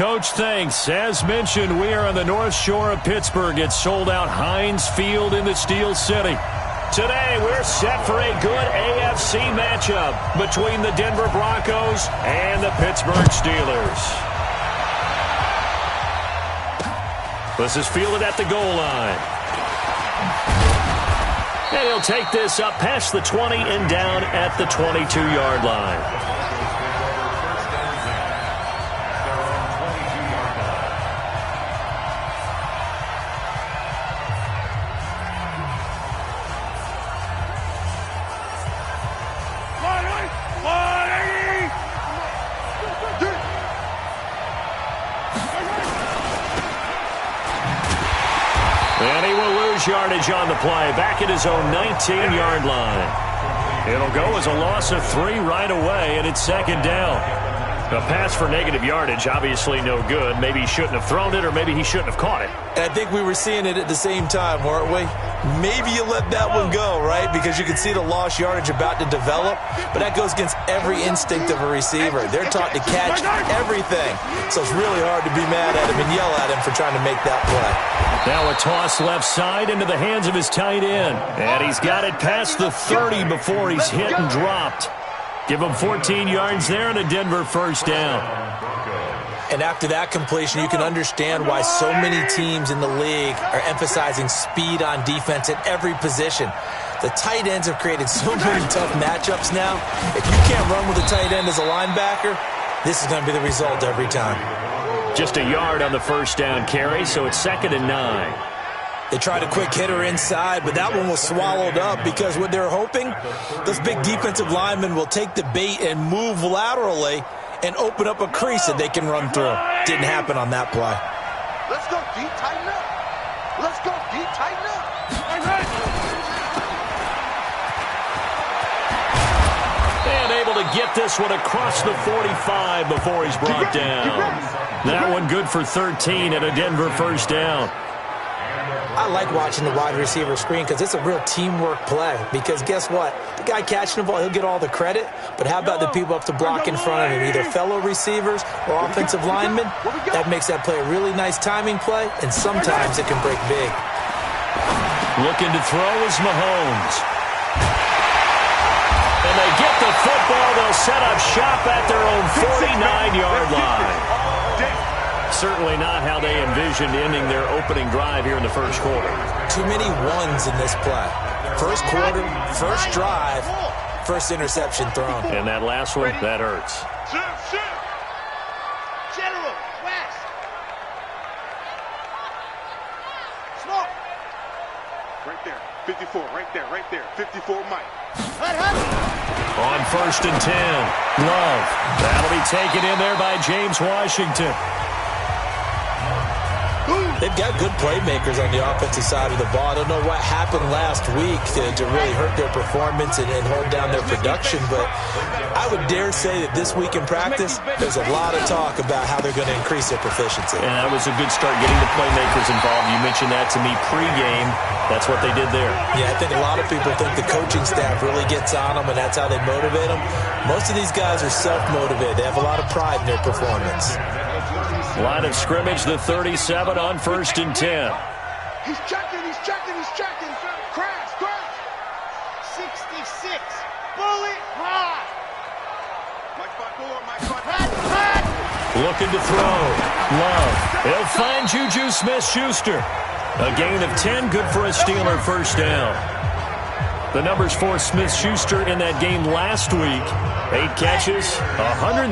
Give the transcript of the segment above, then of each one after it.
Coach, thanks. As mentioned, we are on the North Shore of Pittsburgh. It's sold out Heinz Field in the Steel City. Today, we're set for a good AFC matchup between the Denver Broncos and the Pittsburgh Steelers. This is fielded at the goal line. And he'll take this up past the 20 and down at the 22-yard line. And he will lose yardage on the play, back at his own 19-yard line. It'll go as a loss of 3 right away, and it's second down. A pass for negative yardage, obviously no good. Maybe he shouldn't have thrown it, or maybe he shouldn't have caught it. And I think we were seeing it at the same time, weren't we? Maybe you let that one go, right? Because you can see the lost yardage about to develop. But that goes against every instinct of a receiver. They're taught to catch everything. So it's really hard to be mad at him and yell at him for trying to make that play. Now a toss left side into the hands of his tight end. And he's got it past the 30 before he's hit and dropped. Give him 14 yards there and a Denver first down. And after that completion, you can understand why so many teams in the league are emphasizing speed on defense at every position. The tight ends have created so many tough matchups now. If you can't run with a tight end as a linebacker, this is going to be the result every time. Just a yard on the first down carry, so it's 2nd and 9. They tried a quick hitter inside, but that one was swallowed up because what they're hoping, those big defensive linemen will take the bait and move laterally and open up a crease that they can run through. Didn't happen on that play. Let's go deep, tighten up. Let's go deep, tighten up. And able to get this one across the 45 before he's brought down. That one good for 13 and a Denver first down. I like watching the wide receiver screen because it's a real teamwork play. Because guess what? The guy catching the ball, he'll get all the credit. But how about the people up to block in front of him, either fellow receivers or offensive linemen? That makes that play a really nice timing play, and sometimes it can break big. Looking to throw is Mahomes. And they get the football. They'll set up shop at their own 49-yard line. Certainly not how they envisioned ending their opening drive here in the first quarter. Too many ones in this play. First quarter, first drive, first interception thrown. And that last one, that hurts. General, West. Smoke. Right there, 54, right there, 54 Mike. On 1st and 10, Love. That'll be taken in there by James Washington. They've got good playmakers on the offensive side of the ball. I don't know what happened last week to really hurt their performance and hold down their production, but I would dare say that this week in practice, there's a lot of talk about how they're going to increase their proficiency. And that was a good start getting the playmakers involved. You mentioned that to me pregame. That's what they did there. Yeah, I think a lot of people think the coaching staff really gets on them, and that's how they motivate them. Most of these guys are self-motivated. They have a lot of pride in their performance. Line of scrimmage, the 37 on 1st and 10. He's checking. Crash. 66. Bullet high. Mike 5-4. Looking to throw. Love. He'll find Juju Smith-Schuster. A gain of 10, good for a Steeler first down. The numbers for Smith-Schuster in that game last week. 8 catches, 131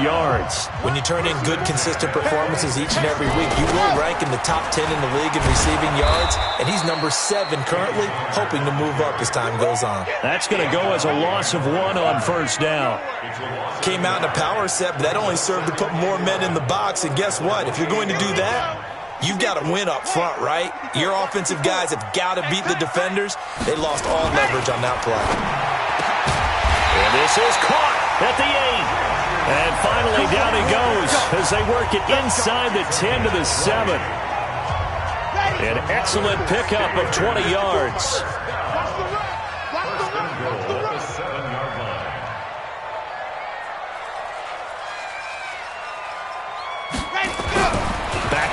yards. When you turn in good, consistent performances each and every week, you will rank in the top 10 in the league in receiving yards, and he's number 7 currently, hoping to move up as time goes on. That's going to go as a loss of 1 on first down. Came out in a power set, but that only served to put more men in the box, and guess what? If you're going to do that, you've got to win up front, right? Your offensive guys have got to beat the defenders. They lost all leverage on that play. And this is caught at the 8. And finally down he goes as they work it inside the 10 to the 7. An excellent pickup of 20 yards.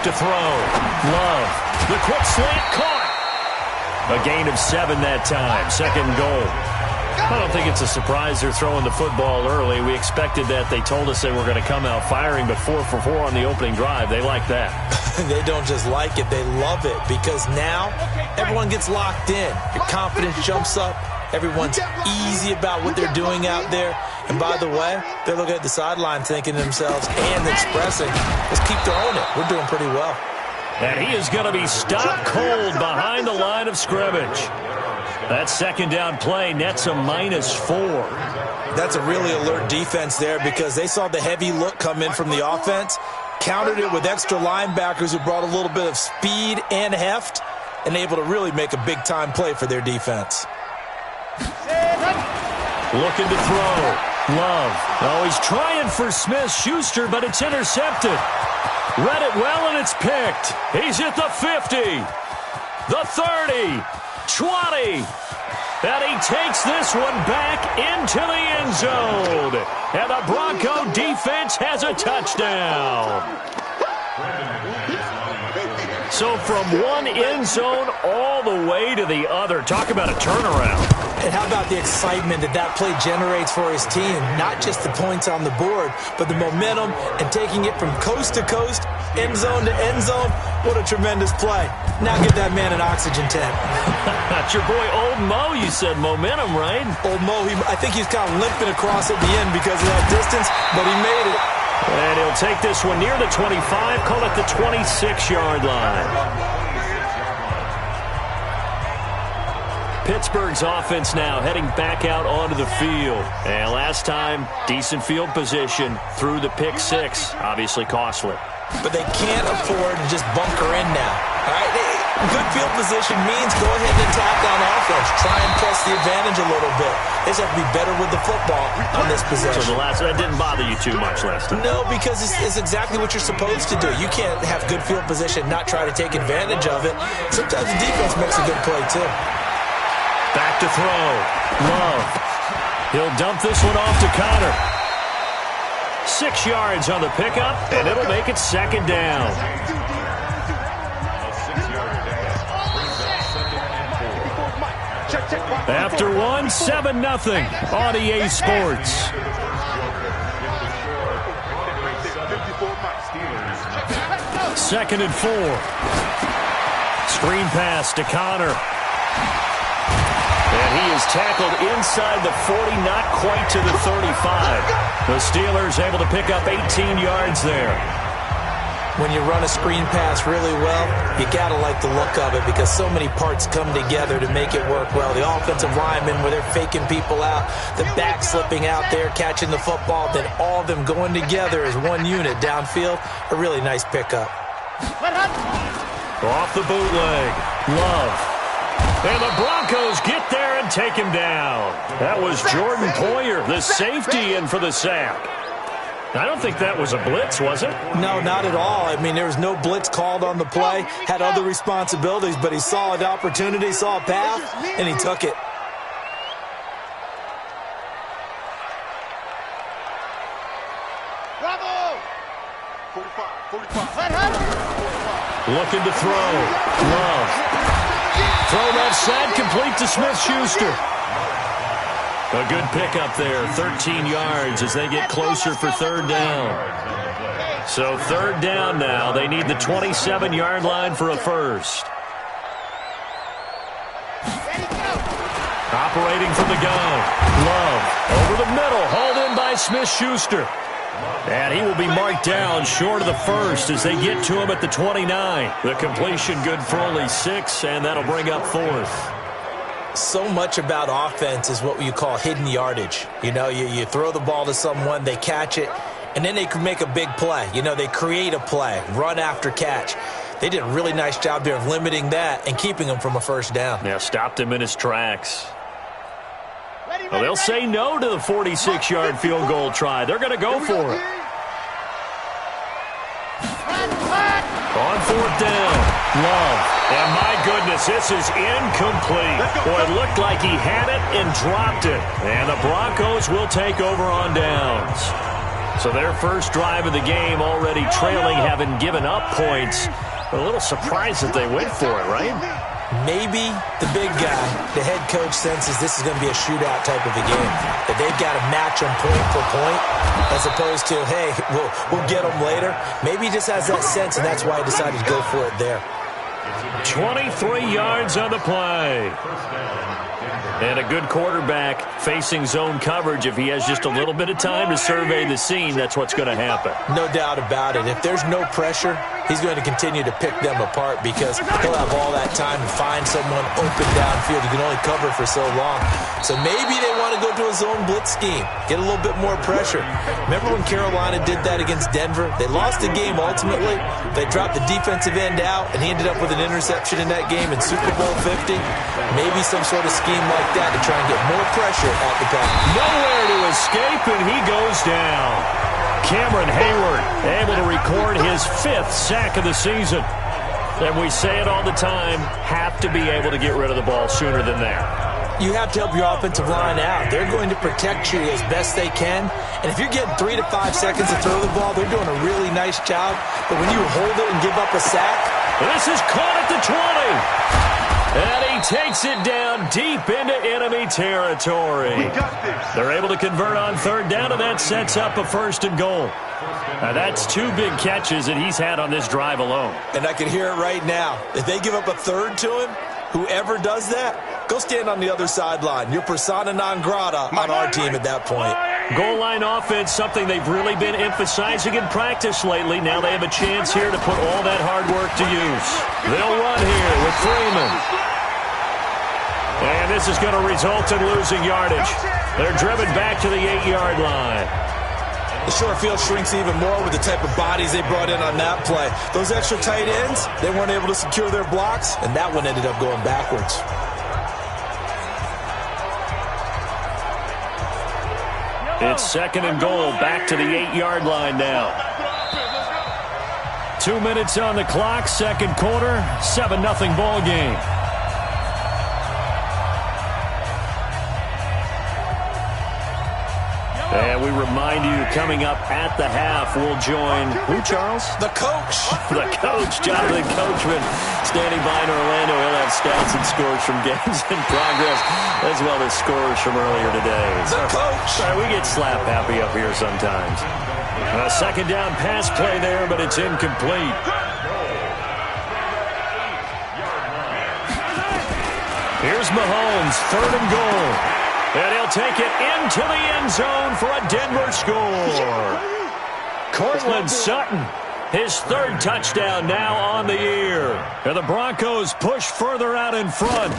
to throw. Love. The quick slant caught. A gain of 7 that time. Second goal. I don't think it's a surprise they're throwing the football early. We expected that. They told us they were going to come out firing, but 4 for 4 on the opening drive. They like that. They don't just like it. They love it because now everyone gets locked in. Your confidence jumps up. Everyone's easy about what they're doing out there. And by the way, they're looking at the sideline thinking to themselves and expressing, let's keep throwing it. We're doing pretty well. And he is going to be stopped cold behind the line of scrimmage. That second down play nets a -4. That's a really alert defense there because they saw the heavy look come in from the offense, countered it with extra linebackers who brought a little bit of speed and heft, and able to really make a big-time play for their defense. Looking to throw. Love. Oh, he's trying for Smith-Schuster, but it's intercepted. Read it well, and it's picked. He's at the 50, the 30, 20. And he takes this one back into the end zone. And the Bronco defense has a touchdown. So from one end zone all the way to the other. Talk about a turnaround. And how about the excitement that play generates for his team? Not just the points on the board, but the momentum and taking it from coast to coast, end zone to end zone. What a tremendous play. Now give that man an oxygen tank. That's your boy Old Mo. You said momentum, right? Old Mo, I think he's kind of limping across at the end because of that distance, but he made it. And he'll take this one near the 25, call it the 26-yard line. Pittsburgh's offense now heading back out onto the field. And last time, decent field position through the pick 6. Obviously costly. But they can't afford to just bunker in now. All right? Good field position means go ahead and attack on offense. Try and press the advantage a little bit. They just have to be better with the football on this possession. So that didn't bother you too much last time? No, because it's exactly what you're supposed to do. You can't have good field position and not try to take advantage of it. Sometimes the defense makes a good play, too. Back to throw. Love. He'll dump this one off to Connor. 6 yards on the pickup, and it'll make it second down. After one, 7-0 on EA Sports. Second and 4. Screen pass to Connor. And he is tackled inside the 40, not quite to the 35. The Steelers able to pick up 18 yards there. When you run a screen pass really well, you got to like the look of it because so many parts come together to make it work well. The offensive linemen, where they're faking people out, the back slipping out there, catching the football, then all of them going together as one unit downfield. A really nice pickup. Off the bootleg. Love. And the Broncos get there and take him down. That was Jordan Poyer, the safety, in for the sack. I don't think that was a blitz, was it? No, not at all. I mean, there was no blitz called on the play. Had other responsibilities, but he saw an opportunity, saw a path, and he took it. Bravo! 45. Looking to throw. Love. Throw left side, complete to Smith-Schuster. A good pickup there, 13 yards as they get closer for third down. So third down now. They need the 27-yard line for a first. Operating from the gun. Love over the middle, hauled in by Smith-Schuster. And he will be marked down short of the first as they get to him at the 29. The completion good for only 6, and that'll bring up fourth. So much about offense is what you call hidden yardage. You know, you throw the ball to someone, they catch it, and then they can make a big play. You know, they create a play, run after catch. They did a really nice job there of limiting that and keeping him from a first down. Yeah, stopped him in his tracks. Well, they'll say no to the 46-yard field goal try. They're going to go for it. On fourth down, Love. And my goodness, this is incomplete. Boy, it looked like he had it and dropped it. And the Broncos will take over on downs. So their first drive of the game already trailing, having given up points. A little surprised that they went for it, right? Maybe the big guy, the head coach, senses this is going to be a shootout type of a game. That they've got to match them point for point as opposed to, hey, we'll get them later. Maybe he just has that sense, and that's why he decided to go for it there. 23 yards on the play. And a good quarterback facing zone coverage. If he has just a little bit of time to survey the scene, that's what's going to happen. No doubt about it. If there's no pressure, he's going to continue to pick them apart because he'll have all that time to find someone open downfield. He can only cover for so long. So maybe they want to go to a zone blitz scheme, get a little bit more pressure. Remember when Carolina did that against Denver? They lost the game ultimately. They dropped the defensive end out, and he ended up with an interception in that game in Super Bowl 50. Maybe some sort of scheme like that to try and get more pressure at the pass. Nowhere to escape, and he goes down. Cameron Hayward able to record his 5th sack of the season. And we say it all the time, have to be able to get rid of the ball sooner than that. You have to help your offensive line out. They're going to protect you as best they can. And if you're getting 3 to 5 seconds to throw the ball, they're doing a really nice job. But when you hold it and give up a sack. This is caught at the 20. And he takes it down deep into enemy territory. They're able to convert on 3rd down, and that sets up a 1st and goal. Now that's 2 big catches that he's had on this drive alone. And I can hear it right now. If they give up a 3rd to him, whoever does that, go stand on the other sideline. You're persona non grata on our team at that point. Goal line offense, something they've really been emphasizing in practice lately. Now they have a chance here to put all that hard work to use. They'll run here with Freeman. And this is going to result in losing yardage. They're driven back to the 8-yard line. The short field shrinks even more with the type of bodies they brought in on that play. Those extra tight ends, they weren't able to secure their blocks, and that one ended up going backwards. It's 2nd and goal, back to the 8-yard line now. 2 minutes on the clock, 2nd quarter, 7-0 ball game. And we remind you, coming up at the half, we'll join, who, Charles? The coach. The coach, Jonathan Coachman, standing by in Orlando. He'll have stats and scores from games in progress, as well as scores from earlier today. The coach. Sorry, we get slap happy up here sometimes. A 2nd down pass play there, but it's incomplete. Here's Mahomes, 3rd and goal. And he'll take it into the end zone for a Denver score. Cortland Sutton, his 3rd touchdown now on the year. And the Broncos push further out in front.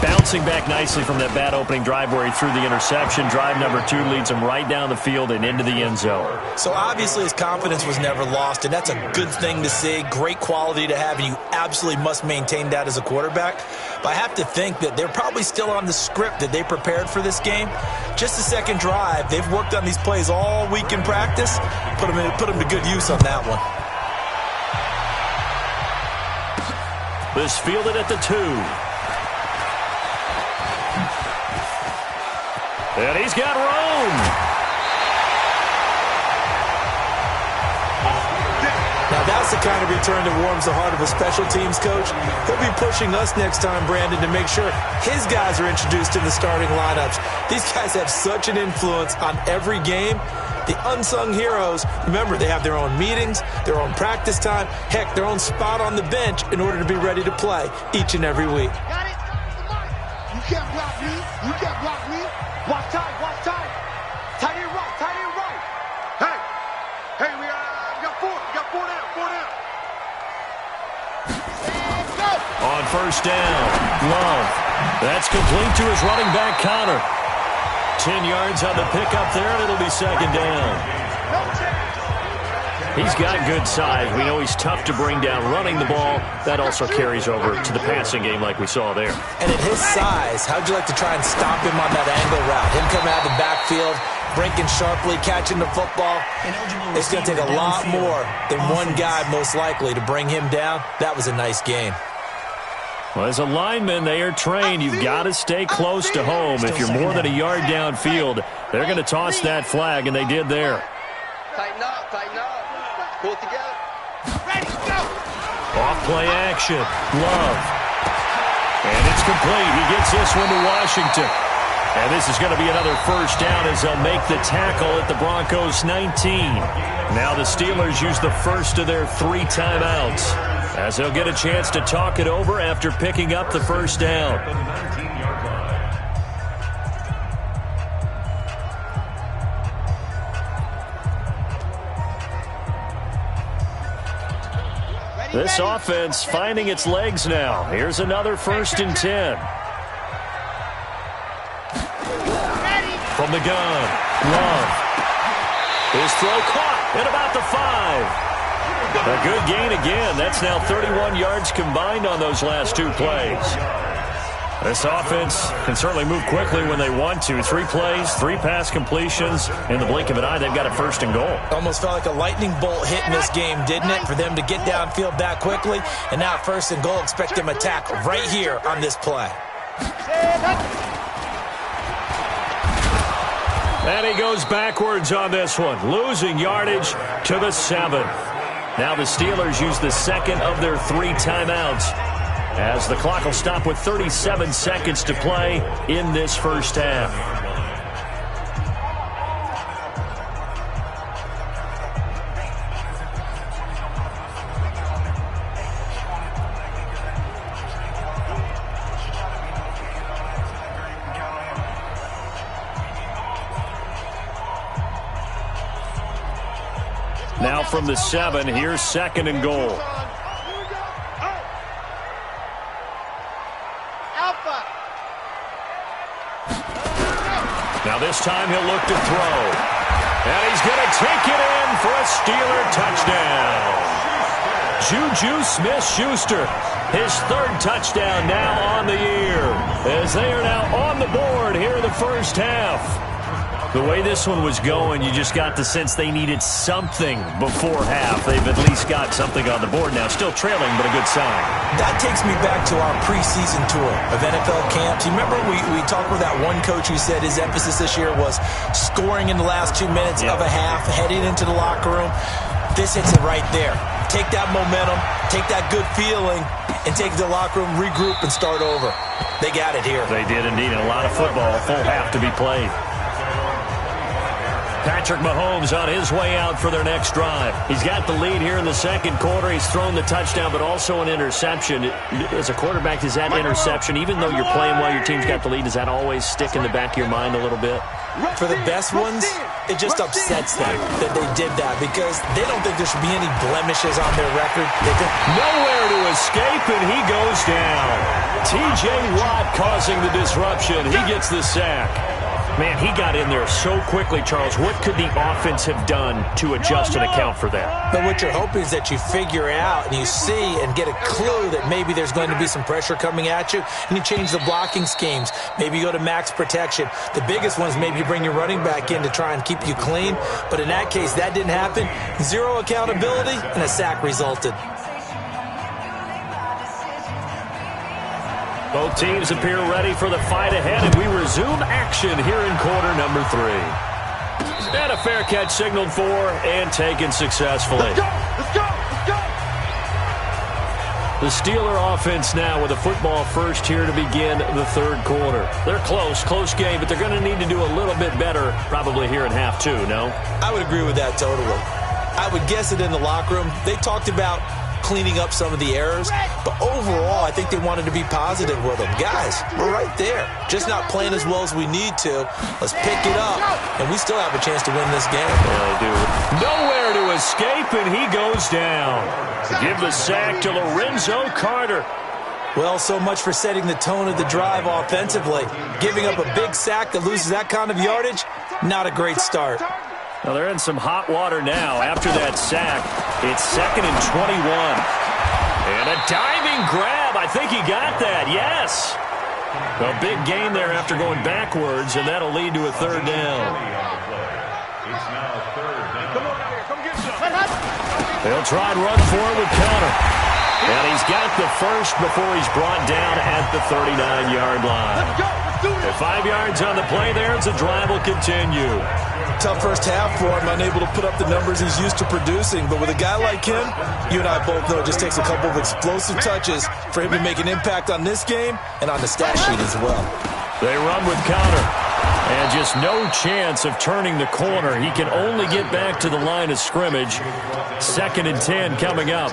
Bouncing back nicely from that bad opening drive where he threw the interception. Drive number 2 leads him right down the field and into the end zone. So obviously his confidence was never lost, and that's a good thing to see. Great quality to have, and you absolutely must maintain that as a quarterback. But I have to think that they're probably still on the script that they prepared for this game. Just the 2nd drive. They've worked on these plays all week in practice. Put them to good use on that one. This fielded at the 2. And he's got room. Now that's the kind of return that warms the heart of a special teams coach. He'll be pushing us next time, Brandon, to make sure his guys are introduced in the starting lineups. These guys have such an influence on every game. The unsung heroes, remember, they have their own meetings, their own practice time, heck, their own spot on the bench in order to be ready to play each and every week. Got it? You can't block me. You can't block me. Watch time, watch time. Tight end right, tight end right. Hey, we got 4 down. Let's go. On 1st down, Love. That's complete to his running back, Connor. 10 yards on the pickup there, and it'll be 2nd down. He's got good size. We know he's tough to bring down running the ball. That also carries over to the passing game like we saw there. And at his size, how'd you like to try and stop him on that angle route? Him coming out of the backfield, breaking sharply, catching the football. It's going to take a lot more than one guy, most likely, to bring him down. That was a nice game. Well, as a lineman, they are trained. You've got to stay close to home. If you're more than a yard downfield, they're going to toss that flag, and they did there. tighten up, pull it together. Ready, go! Off play action. Love. And it's complete. He gets this one to Washington. And this is going to be another first down as they'll make the tackle at the Broncos 19. Now the Steelers use the first of their 3 timeouts as they'll get a chance to talk it over after picking up the first down. This offense finding its legs now. Here's another 1st and 10. From the gun, Love. His throw caught at about the 5. A good gain again. That's now 31 yards combined on those last 2 plays. This offense can certainly move quickly when they want to. 3 plays, 3 pass completions. In the blink of an eye, they've got a 1st and goal. Almost felt like a lightning bolt hit in this game, didn't it? For them to get downfield that quickly. And now 1st and goal. Expect them to tackle right here on this play. And he goes backwards on this one, losing yardage to the 7. Now the Steelers use the second of their 3 timeouts as the clock will stop with 37 seconds to play in this first half. Now from the 7, here's 2nd and goal. Now this time he'll look to throw. And he's going to take it in for a Steeler touchdown. Juju Smith-Schuster, his 3rd touchdown now on the year, as they are now on the board here in the first half. The way this one was going, you just got the sense they needed something before half. They've at least got something on the board now. Still trailing, but a good sign. That takes me back to our preseason tour of NFL camps. You remember we talked with that one coach who said his emphasis this year was scoring in the last 2 minutes of a half, heading into the locker room. This hits it right there. Take that momentum, take that good feeling, and take it to the locker room, regroup, and start over. They got it here. They did indeed, and a lot of football, a full half to be played. Patrick Mahomes on his way out for their next drive. He's got the lead here in the 2nd quarter. He's thrown the touchdown, but also an interception. As a quarterback, does that interception, even though you're playing while your team's got the lead, does that always stick in the back of your mind a little bit? For the best ones, it just upsets them that they did that because they don't think there should be any blemishes on their record. Nowhere to escape, and he goes down. T.J. Watt causing the disruption. He gets the sack. Man, he got in there so quickly, Charles. What could the offense have done to adjust and account for that? But what you're hoping is that you figure out and you see and get a clue that maybe there's going to be some pressure coming at you, and you change the blocking schemes. Maybe you go to max protection. The biggest one is maybe you bring your running back in to try and keep you clean. But in that case, that didn't happen. 0 accountability, and a sack resulted. Both teams appear ready for the fight ahead, and we resume action here in quarter number 3. And a fair catch signaled for and taken successfully. Let's go! Let's go! Let's go! The Steeler offense now with a football first here to begin the 3rd quarter. They're close game, but they're going to need to do a little bit better probably here in half 2, no? I would agree with that totally. I would guess it in the locker room. They talked about cleaning up some of the errors, but overall, I think they wanted to be positive with them. Guys, we're right there. Just not playing as well as we need to. Let's pick it up, and we still have a chance to win this game. Yeah, they do. Nowhere to escape, and he goes down. Give the sack to Lorenzo Carter. Well, so much for setting the tone of the drive offensively. Giving up a big sack that loses that kind of yardage, not a great start. Well, they're in some hot water now after that sack. It's 2nd and 21. And a diving grab. I think he got that. Yes. A big gain there after going backwards, and that'll lead to a 3rd down. They'll try and run for it with Counter. And he's got the first before he's brought down at the 39-yard line. Let's go. Let's do this. 5 yards on the play there as the drive will continue. Tough first half for him, unable to put up the numbers he's used to producing. But with a guy like him, you and I both know it just takes a couple of explosive touches for him to make an impact on this game and on the stat sheet as well. They run with Connor. And just no chance of turning the corner. He can only get back to the line of scrimmage. 2nd and 10 coming up.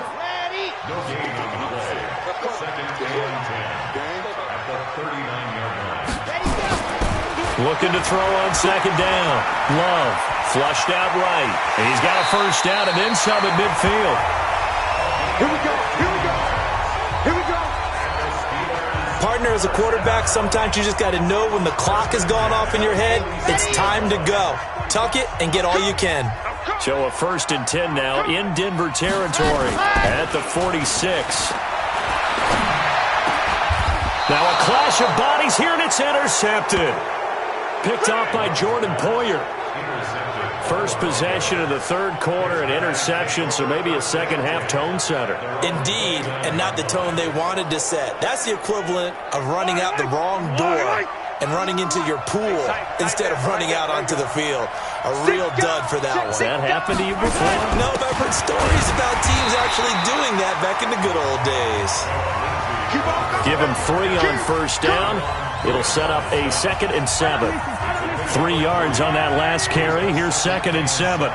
Looking to throw on 2nd down. Love flushed out right. And he's got a first down and then some at midfield. Here we go. Here we go. Here we go. Partner, as a quarterback, sometimes you just got to know when the clock has gone off in your head, it's time to go. Tuck it and get all you can. So a 1st and 10 now in Denver territory at the 46. Now a clash of bodies here, and it's intercepted. Picked off by Jordan Poyer. First possession of the 3rd quarter, an interception, so maybe a second-half tone setter. Indeed, and not the tone they wanted to set. That's the equivalent of running out the wrong door and running into your pool instead of running out onto the field. A real dud for that one. Has that happened to you before? No, but I've heard stories about teams actually doing that back in the good old days. Give him 3 on first down. It'll set up a 2nd and 7. 3 yards on that last carry. Here's 2nd and 7.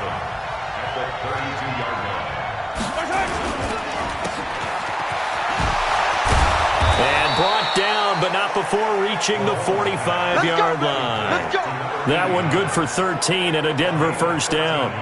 And brought down, but not before reaching the 45-yard line. That one good for 13 and a Denver first down.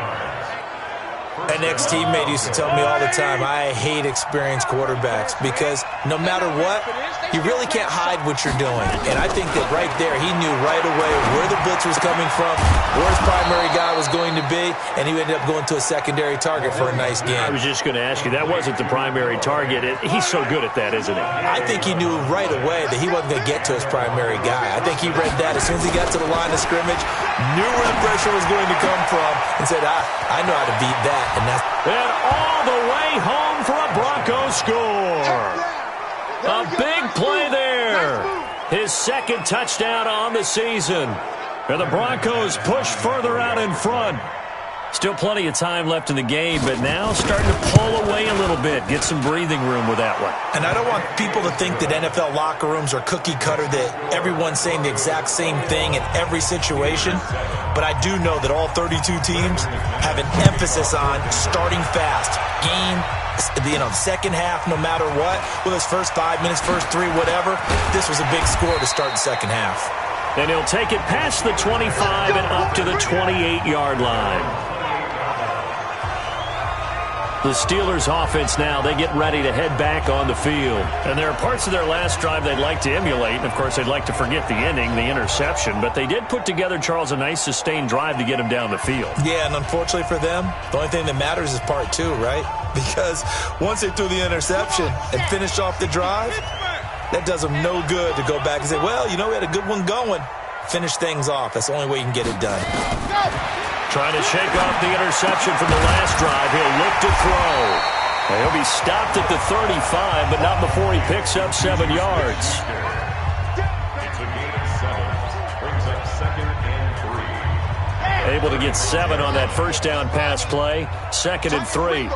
An ex-teammate used to tell me all the time, I hate experienced quarterbacks because no matter what, you really can't hide what you're doing. And I think that right there, he knew right away where the blitz was coming from, where his primary guy was going to be, and he ended up going to a secondary target for a nice game. I was just going to ask you, that wasn't the primary target. He's so good at that, isn't he? I think he knew right away that he wasn't going to get to his primary guy. I think he read that as soon as he got to the line of scrimmage, knew where the pressure was going to come from, and said, I know how to beat that. And all the way home for a Broncos score. A big play there. His 2nd touchdown on the season. And the Broncos push further out in front. Still plenty of time left in the game, but now starting to pull away a little bit. Get some breathing room with that one. And I don't want people to think that NFL locker rooms are cookie cutter, that everyone's saying the exact same thing in every situation. But I do know that all 32 teams have an emphasis on starting fast. Game, second half, no matter what. Whether it's first 5 minutes, first 3, whatever. This was a big score to start the second half. And he'll take it past the 25 and up to the 28-yard line. The Steelers offense now, they get ready to head back on the field. And there are parts of their last drive they'd like to emulate. And, of course, they'd like to forget the ending, the interception. But they did put together, Charles, a nice sustained drive to get him down the field. Yeah, and unfortunately for them, the only thing that matters is part 2, right? Because once they threw the interception and finished off the drive, that does them no good to go back and say, well, we had a good one going. Finish things off. That's the only way you can get it done. Trying to shake off the interception from the last drive. He'll look to throw. He'll be stopped at the 35, but not before he picks up 7 yards. Able to get 7 on that first down pass play. 2nd and 3.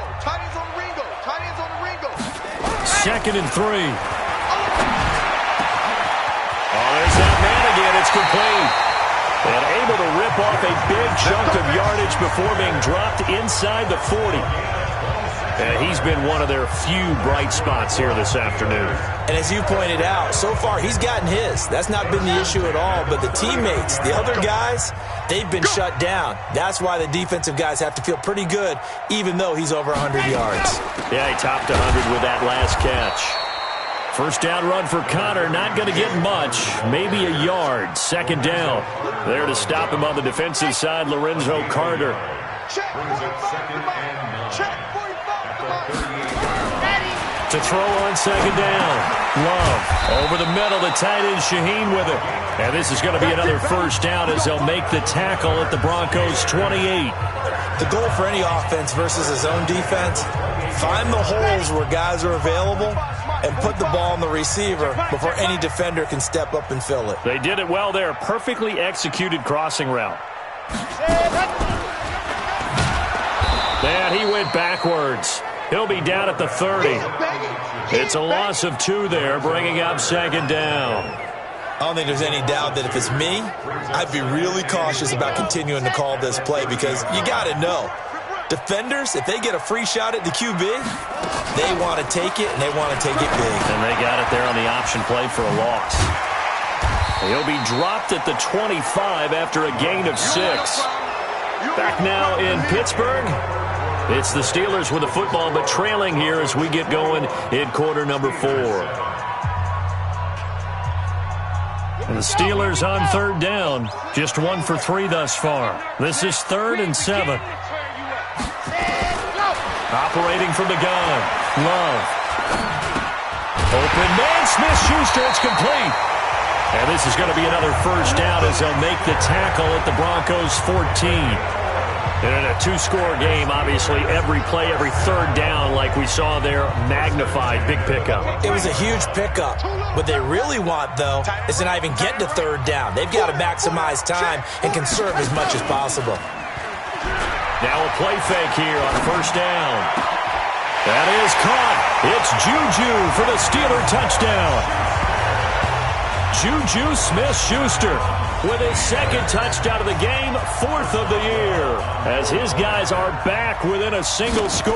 2nd and 3. Oh, there's that man again. It's complete. And able to rip off a big chunk of yardage before being dropped inside the 40. And he's been one of their few bright spots here this afternoon. And as you pointed out, so far he's gotten his. That's not been the issue at all. But the teammates, the other guys, they've been shut down. That's why the defensive guys have to feel pretty good, even though he's over 100 yards. Yeah, he topped 100 with that last catch. First down run for Connor, not going to get much, maybe a yard. 2nd down. There to stop him on the defensive side, Lorenzo Carter. To throw on 2nd down. Love over the middle, the tight end Shaheen with it. And this is going to be another first down as they'll make the tackle at the Broncos 28. The goal for any offense versus his own defense, Find the holes where guys are available and put the ball on the receiver before any defender can step up and fill it. They did it well there. Perfectly executed crossing route. And he went backwards. He'll be down at the 30. It's a loss of 2 there, bringing up second down. I don't think there's any doubt that if it's me, I'd be really cautious about continuing to call this play because you got to know, defenders, if they get a free shot at the QB, they want to take it, and they want to take it big. And they got it there on the option play for a loss. He'll be dropped at the 25 after a gain of 6. Back now in Pittsburgh. It's the Steelers with the football, but trailing here as we get going in quarter number 4. And the Steelers on third down. Just 1 for 3 thus far. This is 3rd and 7. Operating from the gun. Love. Open man. Smith-Schuster. It's complete. And this is going to be another first down as they'll make the tackle at the Broncos 14. And in a 2-score game, obviously, every play, every third down, like we saw there, magnified. Big pickup. It was a huge pickup. What they really want, though, is to not even get to third down. They've got to maximize time and conserve as much as possible. Now a play fake here on first down. That is caught. It's Juju for the Steeler touchdown. Juju Smith-Schuster with his 2nd touchdown of the game, 4th of the year, as his guys are back within a single score.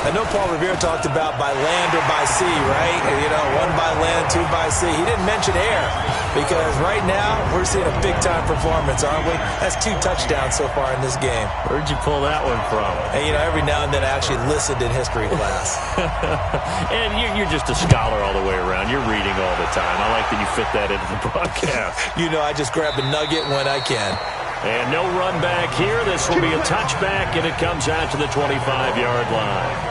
I know Paul Revere talked about by land or by sea, right? You know, 1 by land, 2 by sea. He didn't mention air because right now we're seeing a big-time performance, aren't we? That's 2 touchdowns so far in this game. Where'd you pull that one from? And, you know, every now and then I actually listened in history class. And you're just a scholar all the way around. You're reading all the time. I like that you fit that into the broadcast. You know, I just grab a nugget when I can. And no run back here. This will be a touchback, and it comes out to the 25-yard line.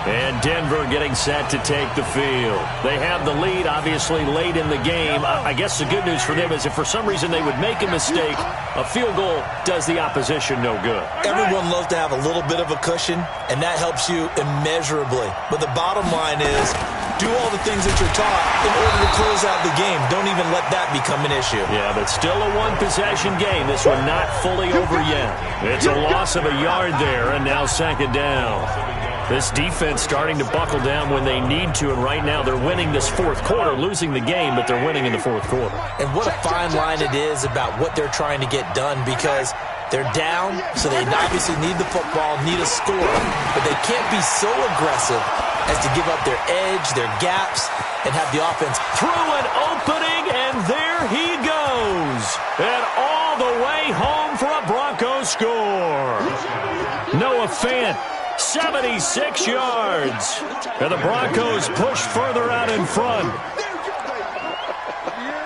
And Denver getting set to take the field. They have the lead, obviously, late in the game. I guess the good news for them is if for some reason they would make a mistake, a field goal does the opposition no good. Everyone loves to have a little bit of a cushion, and that helps you immeasurably. But the bottom line is, do all the things that you're taught in order to close out the game. Don't even let that become an issue. Yeah, but still a 1-possession game. This one not fully over yet. It's a loss of a yard there, and now second down. This defense starting to buckle down when they need to, and right now they're winning this 4th quarter, losing the game, but they're winning in the 4th quarter. And what a fine line it is about what they're trying to get done because they're down, so they obviously need the football, need a score, but they can't be so aggressive as to give up their edge, their gaps, and have the offense through an opening, and there he goes. And all the way home for a Broncos score. Noah Fant, 76 yards. And the Broncos push further out in front.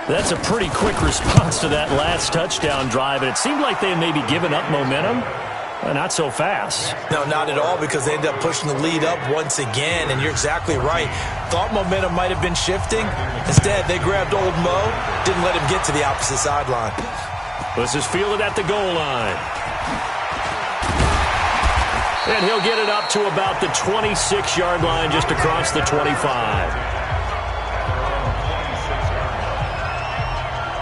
That's a pretty quick response to that last touchdown drive, and it seemed like they had maybe given up momentum. Not so fast. No, not at all, because they ended up pushing the lead up once again, and you're exactly right. Thought momentum might have been shifting. Instead, they grabbed old Mo, didn't let him get to the opposite sideline. This is fielded at the goal line. And he'll get it up to about the 26-yard line, just across the 25.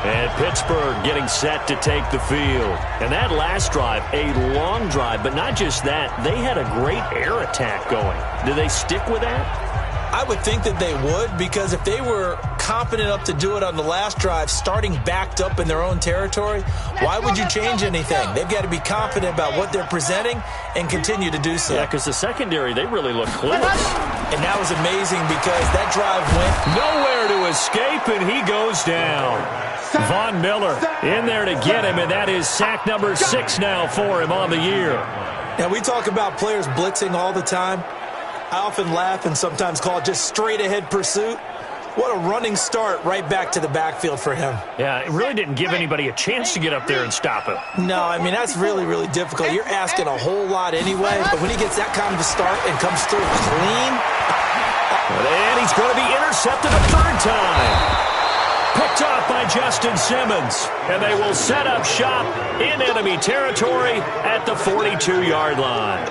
And Pittsburgh getting set to take the field. And that last drive, a long drive, but not just that. They had a great air attack going. Do they stick with that? I would think that they would, because if they were confident enough to do it on the last drive, starting backed up in their own territory, why would you change anything? They've got to be confident about what they're presenting and continue to do so. Yeah, because the secondary, they really look clueless. And that was amazing because that drive went nowhere to escape, and he goes down. Von Miller in there to get him, and that is sack number 6 now for him on the year. Now, we talk about players blitzing all the time. I often laugh and sometimes call it just straight-ahead pursuit. What a running start right back to the backfield for him. Yeah, it really didn't give anybody a chance to get up there and stop him. No, I mean, that's really, really difficult. You're asking a whole lot anyway, but when he gets that kind of a start and comes through clean. And he's going to be intercepted a 3rd time. Picked off by Justin Simmons. And they will set up shop in enemy territory at the 42-yard line.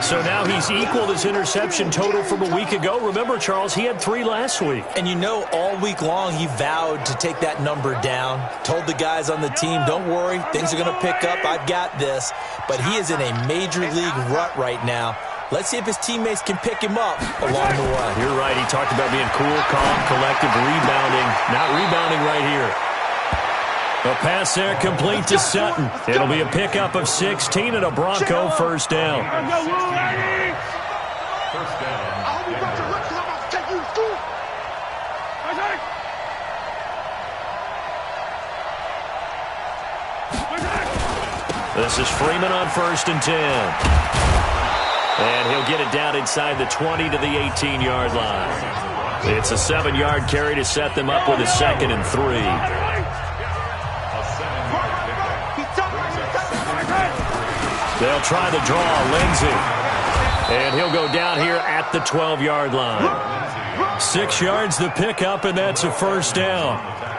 So now he's equaled his interception total from a week ago. Remember, Charles, he had 3 last week. And you know, all week long he vowed to take that number down. Told the guys on the team, don't worry, things are going to pick up. I've got this. But he is in a major league rut right now. Let's see if his teammates can pick him up along the way. You're right. He talked about being cool, calm, collective, rebounding. Not rebounding right here. A pass there complete to Sutton. It'll be a pickup of 16 and a Bronco first down. This is Freeman on 1st and 10. And he'll get it down inside the 20 to the 18-yard line. It's a 7-yard carry to set them up with a 2nd and 3. They'll try the draw, Lindsey. And he'll go down here at the 12-yard line. 6 yards the pickup, and that's a first down.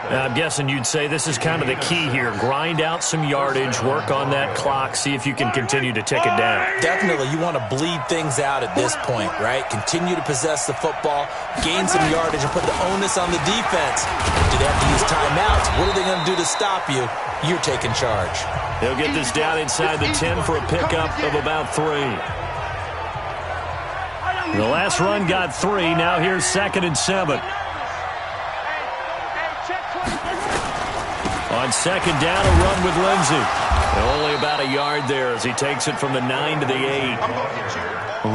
Now, I'm guessing you'd say this is kind of the key here. Grind out some yardage, work on that clock, see if you can continue to tick it down. Definitely, you want to bleed things out at this point, right? Continue to possess the football, gain some yardage, and put the onus on the defense. Do they have to use timeouts? What are they going to do to stop you? You're taking charge. They'll get this down inside the 10 for a pickup of about 3. The last run got 3. Now here's 2nd and 7. On 2nd down, a run with Lindsey. Only about a yard there as he takes it from the 9 to the 8.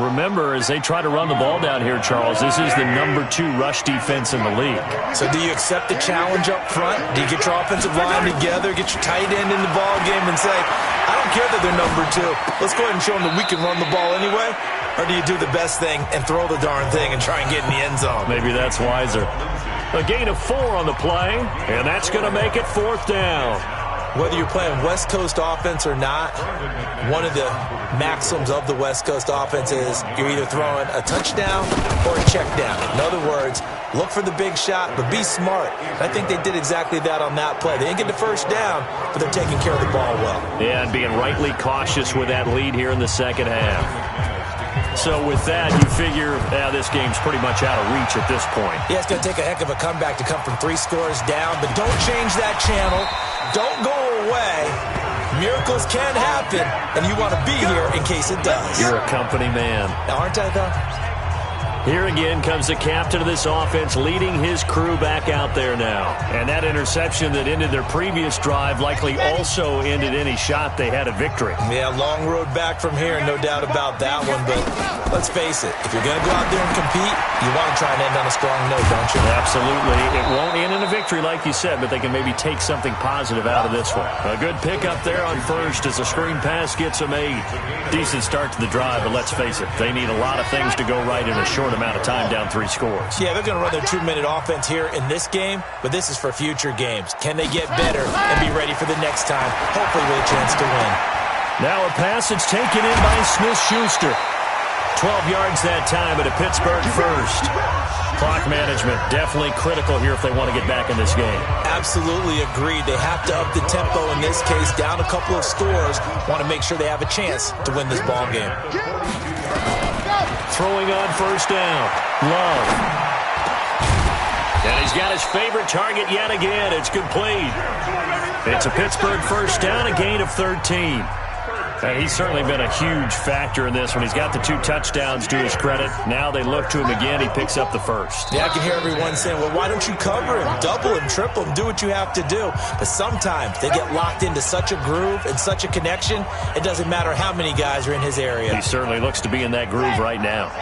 Remember, as they try to run the ball down here, Charles, this is the number 2 rush defense in the league. So do you accept the challenge up front? Do you get your offensive line together, get your tight end in the ball game and say, I don't care that they're number 2. Let's go ahead and show them that we can run the ball anyway? Or do you do the best thing and throw the darn thing and try and get in the end zone? Maybe that's wiser. A gain of 4 on the play, and that's going to make it 4th down. Whether you're playing West Coast offense or not, one of the maxims of the West Coast offense is you're either throwing a touchdown or a check down. In other words, look for the big shot, but be smart. I think they did exactly that on that play. They didn't get the first down, but they're taking care of the ball well. Yeah, and being rightly cautious with that lead here in the second half. So with that, you figure this game's pretty much out of reach at this point. Yeah, it's going to take a heck of a comeback to come from 3 scores down, but don't change that channel. Don't go away. Miracles can happen, and you want to be here in case it does. You're a company man. Aren't I, though? Here again comes the captain of this offense leading his crew back out there now. And that interception that ended their previous drive likely also ended any shot they had a victory. Yeah, long road back from here, no doubt about that one. But let's face it, if you're going to go out there and compete, you want to try and end on a strong note, don't you? Absolutely. It won't end in a victory like you said, but they can maybe take something positive out of this one. A good pickup there on 1st as a screen pass gets them 8. Decent start to the drive, but let's face it, they need a lot of things to go right in a short amount of time down 3 scores. Yeah, they're going to run their 2-minute offense here in this game, but this is for future games. Can they get better and be ready for the next time, hopefully with a chance to win? Now a pass that's taken in by Smith-Schuster. 12 yards that time at a Pittsburgh first. Clock management definitely critical here if they want to get back in this game. Absolutely agreed. They have to up the tempo in this case, down a couple of scores. Want to make sure they have a chance to win this ball game. Throwing on 1st down. Love. And he's got his favorite target yet again. It's complete. It's a Pittsburgh first down, a gain of 13. He's certainly been a huge factor in this one. He's got the 2 touchdowns to his credit. Now they look to him again. He picks up the first. Yeah, I can hear everyone saying, well, why don't you cover him, double him, triple him, do what you have to do. But sometimes they get locked into such a groove and such a connection, it doesn't matter how many guys are in his area. He certainly looks to be in that groove right now.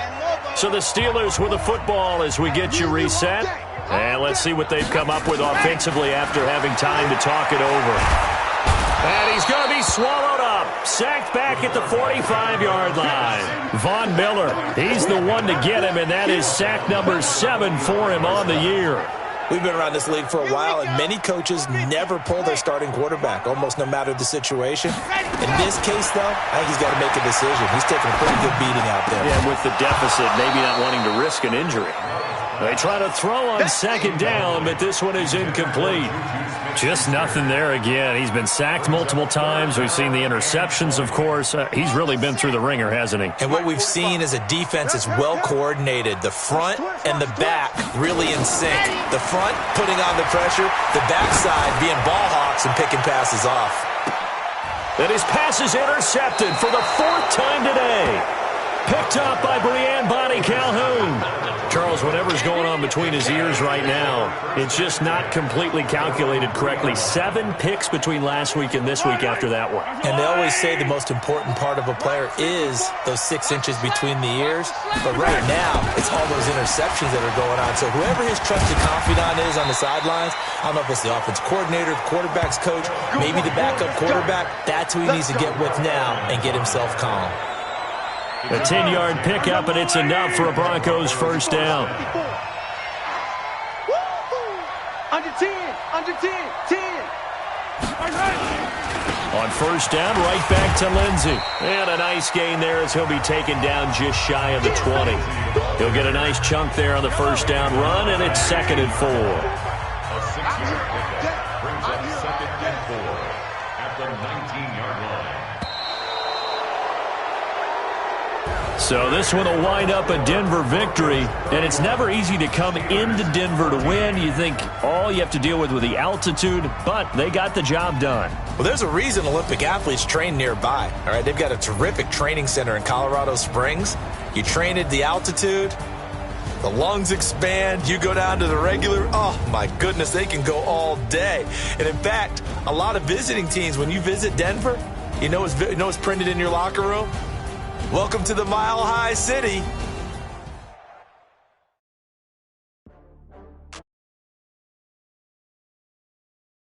So the Steelers with the football as we get you reset. And let's see what they've come up with offensively after having time to talk it over. And he's going to be swallowed up. Sacked back at the 45-yard line. Von Miller, he's the one to get him, and that is sack number 7 for him on the year. We've been around this league for a while, and many coaches never pull their starting quarterback, almost no matter the situation. In this case, though, I think he's got to make a decision. He's taking a pretty good beating out there. Yeah, with the deficit, maybe not wanting to risk an injury. They try to throw on second down, but this one is incomplete. Just nothing there again. He's been sacked multiple times. We've seen the interceptions, of course. He's really been through the ringer, hasn't he? And what we've seen is a defense that's well-coordinated. The front and the back really in sync. The front putting on the pressure, the backside being ball hawks and picking passes off. And his pass is intercepted for the 4th time today. Picked up by Brianne Bonnie Calhoun. Charles, whatever's going on between his ears right now, it's just not completely calculated correctly. 7 picks between last week and this week after that one. And they always say the most important part of a player is those 6 inches between the ears. But right now, it's all those interceptions that are going on. So whoever his trusted confidant is on the sidelines, I don't know if it's the offense coordinator, the quarterback's coach, maybe the backup quarterback, that's who he needs to get with now and get himself calm. A 10-yard pickup, and it's enough for a Broncos first down. Under 10, under 10, 10. On first down, right back to Lindsey. And a nice gain there as he'll be taken down just shy of the 20. He'll get a nice chunk there on the first down run, and it's 2nd and 4. A 6-yard pickup brings up 2nd and 4 at the 19-yard line. So this one will wind up a Denver victory, and it's never easy to come into Denver to win. You think all you have to deal with the altitude, but they got the job done. Well, there's a reason Olympic athletes train nearby. All right, they've got a terrific training center in Colorado Springs. You train at the altitude, the lungs expand, you go down to the regular, oh my goodness, they can go all day. And in fact, a lot of visiting teams, when you visit Denver, you know what's printed in your locker room? Welcome to the Mile High City.